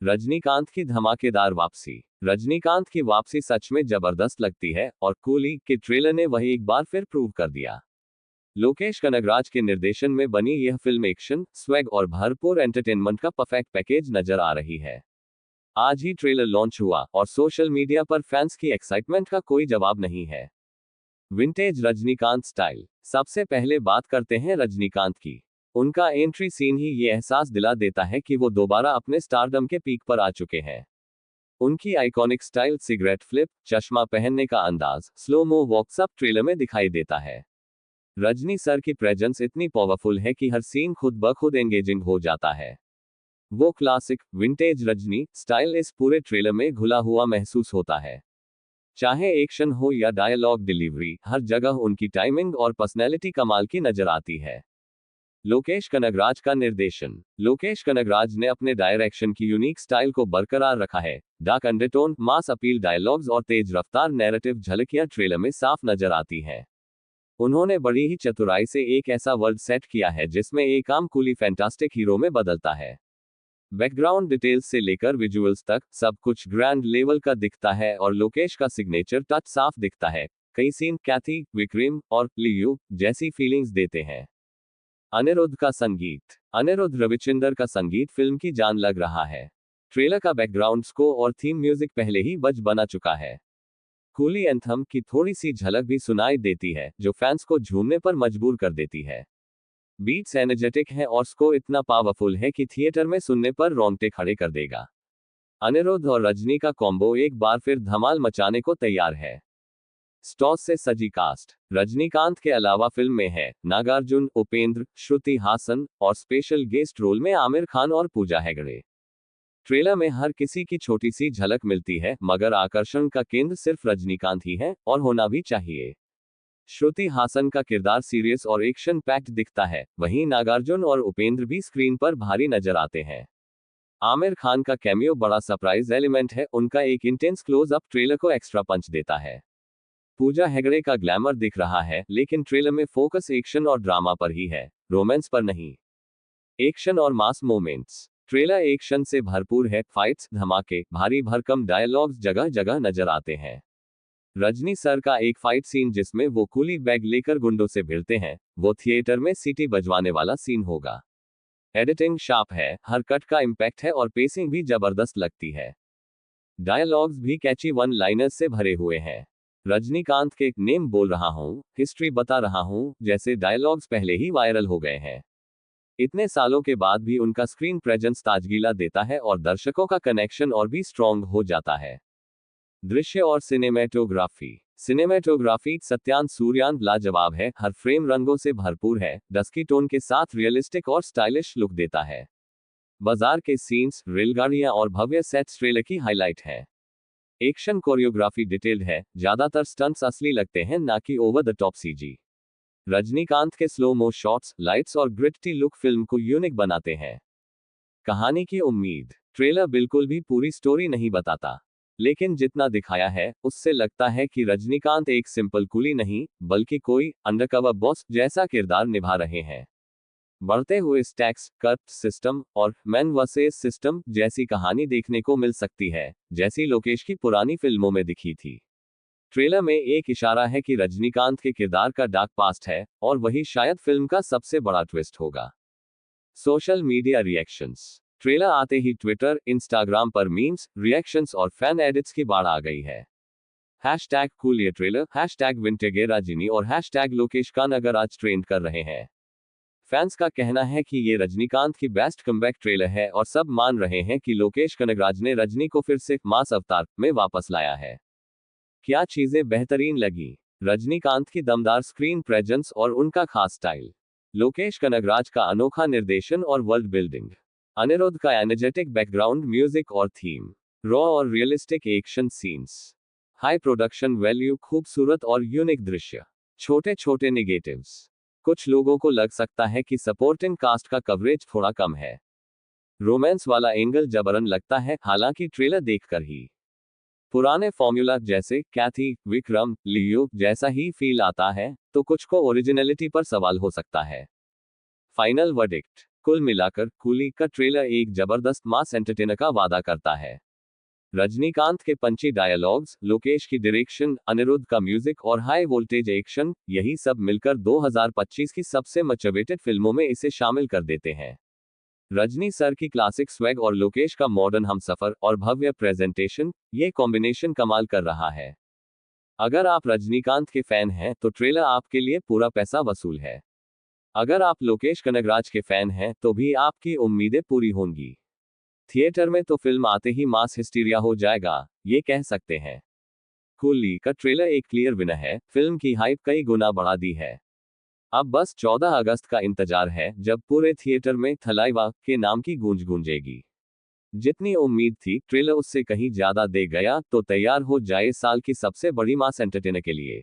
रजनीकांत की धमाकेदार वापसी। रजनीकांत की वापसी सच में जबरदस्त लगती है और कूली के ट्रेलर ने वही एक बार फिर प्रूव कर दिया। लोकेश कनगराज के निर्देशन में बनी यह फिल्म एक्शन, स्वैग और भरपूर एंटरटेनमेंट का परफेक्ट पैकेज नजर आ रही है। आज ही ट्रेलर लॉन्च हुआ और सोशल मीडिया पर फैंस की एक्साइटमेंट का कोई जवाब नहीं है। Vintage Rajinikanth style. सबसे पहले बात करते हैं रजनीकांत की। उनका एंट्री सीन ही ये एहसास दिला देता है कि वो दोबारा अपने स्टारडम के पीक पर आ चुके हैं। उनकी आइकॉनिक स्टाइल, सिगरेट फ्लिप, चश्मा पहनने का अंदाज, स्लो मो वॉक सब ट्रेलर में दिखाई देता है। रजनी सर की प्रेजेंस इतनी पावरफुल है कि हर सीन खुद ब खुद एंगेजिंग हो जाता है। वो क्लासिक विंटेज रजनी स्टाइल इस पूरे ट्रेलर में घुला हुआ महसूस होता है। चाहे एक्शन हो या डायलॉग डिलीवरी, हर जगह उनकी टाइमिंग और पर्सनैलिटी कमाल की नजर आती है। लोकेश कनगराज का निर्देशन। लोकेश कनगराज ने अपने डायरेक्शन की यूनिक स्टाइल को बरकरार रखा है। Dark undertone, mass appeal dialogues और तेज रफ्तार नैरेटिव झलकियां ट्रेलर में साफ नजर आती हैं। उन्होंने बड़ी ही चतुराई से एक ऐसा वर्ल्ड सेट किया है जिसमें एक आम कूली फैंटास्टिक हीरो में बदलता है। बैकग्राउंड डिटेल्स से लेकर विजुअल्स तक सब कुछ ग्रैंड लेवल का दिखता है और लोकेश का सिग्नेचर टच साफ दिखता है। कई सीन कैथी, विक्रम और लियू जैसी फीलिंग्स देते हैं। अनिरुद्ध का संगीत। अनिरुद्ध रविचंद्र का संगीत फिल्म की जान लग रहा है। ट्रेलर का बैकग्राउंड स्कोर और थीम म्यूजिक पहले ही बना चुका है। कूली एंथम की थोड़ी सी झलक भी सुनाई देती है जो फैंस को झूमने पर मजबूर कर देती है। बीट्स एनर्जेटिक है और स्कोर इतना पावरफुल है कि थिएटर में सुनने पर रोंगटे खड़े कर देगा। अनिरुद्ध और रजनी का कॉम्बो एक बार फिर धमाल मचाने को तैयार है। स्टॉस से सजी कास्ट। रजनीकांत के अलावा फिल्म में है नागार्जुन, उपेंद्र, श्रुति हासन और स्पेशल गेस्ट रोल में आमिर खान और पूजा हेगड़े। ट्रेलर में हर किसी की छोटी सी झलक मिलती है, मगर आकर्षण का केंद्र सिर्फ रजनीकांत ही है और होना भी चाहिए। श्रुति हासन का किरदार सीरियस और एक्शन पैक्ड दिखता है, वहीं नागार्जुन और उपेंद्र भी स्क्रीन पर भारी नजर आते हैं। आमिर खान का कैमियो बड़ा सरप्राइज एलिमेंट है, उनका एक इंटेंस क्लोज अप ट्रेलर को एक्स्ट्रा पंच देता है। पूजा हेगड़े का ग्लैमर दिख रहा है, लेकिन ट्रेलर में फोकस एक्शन और ड्रामा पर ही है, रोमांस पर नहीं। एक्शन और मास मोमेंट्स। ट्रेलर एक्शन से भरपूर है, फाइट्स, धमाके, भारी भरकम डायलॉग्स जगह जगह नजर आते हैं। रजनी सर का एक फाइट सीन जिसमें वो कूली बैग लेकर गुंडों से भिड़ते हैं, वो थिएटर में सीटी बजवाने वाला सीन होगा। एडिटिंग शार्प है, हर कट का इम्पैक्ट है और पेसिंग भी जबरदस्त लगती है। डायलॉग्स भी कैची वन लाइनर्स से भरे हुए हैं। रजनीकांत के नेम बोल रहा हूं, हिस्ट्री बता रहा हूं जैसे डायलॉग्स पहले ही वायरल हो गए हैं। इतने सालों के बाद भी उनका स्क्रीन प्रेजेंस ताजगीला देता है और दर्शकों का कनेक्शन और भी स्ट्रॉन्ग हो जाता है। दृश्य और सिनेमेटोग्राफी। सिनेमेटोग्राफी सत्यान सूर्यान लाजवाब है, हर फ्रेम रंगों से भरपूर है, डस्की टोन के साथ रियलिस्टिक और स्टाइलिश लुक देता है। बाजार के सीन्स, रेलगाड़ियां और भव्य सेट्स ट्रेलर की हाईलाइट है। एक्शन कोरियोग्राफी डिटेल्ड है, ज्यादातर स्टंट्स असली लगते हैं ना कि over the top CG. Rajinikanth के स्लो मो शॉट्स, लाइट्स और ग्रिटी लुक फिल्म को यूनिक बनाते हैं। कहानी की उम्मीद। ट्रेलर बिल्कुल भी पूरी स्टोरी नहीं बताता, लेकिन जितना दिखाया है उससे लगता है कि रजनीकांत एक सिंपल कूली नहीं, बल्कि कोई अंडरकवर बॉस जैसा किरदार निभा रहे हैं। बढ़ते हुए स्टैक्स, कट सिस्टम और मैन वर्सेस सिस्टम जैसी कहानी देखने को मिल सकती है, जैसी लोकेश की पुरानी फिल्मों में दिखी थी। ट्रेलर में एक इशारा है कि रजनीकांत के किरदार का डार्क पास्ट है और वही शायद फिल्म का सबसे बड़ा ट्विस्ट होगा। Social media reactions. ट्रेलर आते ही ट्विटर, इंस्टाग्राम पर मीम्स, रिएक्शंस और फैन एडिट्स की बाढ़ आ गई है। हैशटैग कूल ये ट्रेलर, हैशटैग विंटेगे राजिनी और हैशटैग लोकेश कनगराज ट्रेंड कर रहे हैं। फैंस का कहना है कि ये रजनीकांत की बेस्ट कमबैक ट्रेलर है और सब मान रहे हैं कि लोकेश कनगराज ने रजनी को फिर से मास अवतार में वापस लाया है। क्या चीजें बेहतरीन लगी? रजनीकांत की दमदार स्क्रीन प्रेजेंस और उनका खास स्टाइल। लोकेश कनगराज का अनोखा निर्देशन और वर्ल्ड बिल्डिंग। अनिरुद्ध का एनर्जेटिक बैकग्राउंड म्यूजिक और थीम। रॉ और realistic action scenes. High production value, खूबसूरत और यूनिक दृश्य। छोटे छोटे निगेटिव्स। कुछ लोगों को लग सकता है कि सपोर्टिंग कास्ट का कवरेज थोड़ा कम है। रोमांस वाला एंगल जबरन लगता है, हालांकि ट्रेलर देखकर ही पुराने फॉर्मूला जैसे कैथी, विक्रम, लियो जैसा ही फील आता है, तो कुछ को ओरिजिनलिटी पर सवाल हो सकता है। Final verdict. कुल मिलाकर कूली का ट्रेलर एक जबरदस्त मास एंटरटेनर का वादा करता है। रजनीकांत के पंची डायलॉग्स, लोकेश की डायरेक्शन, अनिरुद्ध का म्यूजिक और हाई वोल्टेज एक्शन, यही सब मिलकर 2025 की सबसे मचवेटेड फिल्मों में इसे शामिल कर देते हैं। रजनी सर की क्लासिक स्वैग और लोकेश का मॉडर्न हमसफर और भव्य प्रेजेंटेशन, ये कॉम्बिनेशन कमाल कर रहा है। अगर आप रजनीकांत के फैन हैं तो ट्रेलर आपके लिए पूरा पैसा वसूल है। अगर आप लोकेश कनगराज के फैन हैं तो भी आपकी उम्मीदें पूरी होंगी। थिएटर में तो फिल्म आते ही मास हिस्टीरिया हो जाएगा, ये कह सकते हैं। कूली का ट्रेलर एक क्लियर विनर है, फिल्म की हाइप कई गुना बढ़ा दी है। अब बस 14 अगस्त का इंतजार है जब पूरे थिएटर में थलाइवा के नाम की गूंज गूंजेगी। जितनी उम्मीद थी ट्रेलर उससे कहीं ज्यादा दे गया, तो तैयार हो जाए साल की सबसे बड़ी मास एंटरटेनर के लिए।